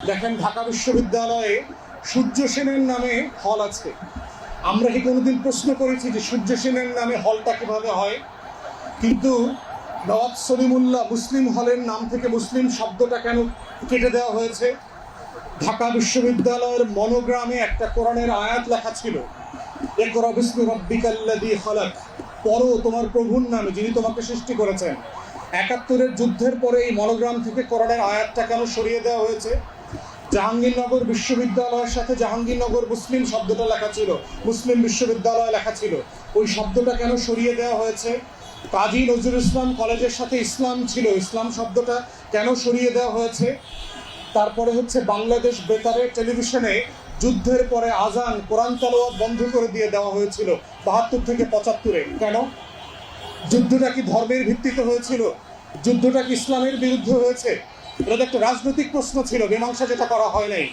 দেখেন, ঢাকা বিশ্ববিদ্যালয়ে সূর্য সেনের নামে হল আছে। আমরা কি কোনোদিন প্রশ্ন করেছি যে সূর্য সেনের নামে হলটা কিভাবে হয়? কিন্তু নওয়াব সলিমুল্লাহ মুসলিম হলের নাম থেকে মুসলিম শব্দটা কেন কেটে দেওয়া হয়েছে? ঢাকা বিশ্ববিদ্যালয়ের মনোগ্রামে একটা কোরআনের আয়াত লেখা ছিল, ইকরা বিসমি রাব্বিকাল্লাযী খালাক, পড়ো তোমার প্রভুর নামে যিনি তোমাকে সৃষ্টি করেছেন। ৭১-এর যুদ্ধের পরে এই মনোগ্রাম থেকে কোরআনের আয়াতটা কেন সরিয়ে দেওয়া হয়েছে? জাহাঙ্গীরনগর বিশ্ববিদ্যালয়ের সাথে জাহাঙ্গীরনগর মুসলিম শব্দটা লেখা ছিল, মুসলিম বিশ্ববিদ্যালয় লেখা ছিল, ওই শব্দটা কেন সরিয়ে দেওয়া হয়েছে? কাজী নজরুল ইসলাম কলেজের সাথে ইসলাম ছিল, ইসলাম শব্দটা কেন সরিয়ে দেওয়া হয়েছে? তারপরে হচ্ছে বাংলাদেশ বেতারের টেলিভিশনে যুদ্ধের পরে আজান কোরআন তেলাওয়াত বন্ধ করে দিয়ে দেওয়া হয়েছিল ৭২ থেকে ৭৫-এ। কেন? যুদ্ধটা কি ধর্মের ভিত্তিতে হয়েছিল? যুদ্ধটা কি ইসলামের বিরুদ্ধে হয়েছে? এটা একটা রাজনৈতিক প্রশ্ন ছিল, মীমাংসা যেটা করা হয় নাই।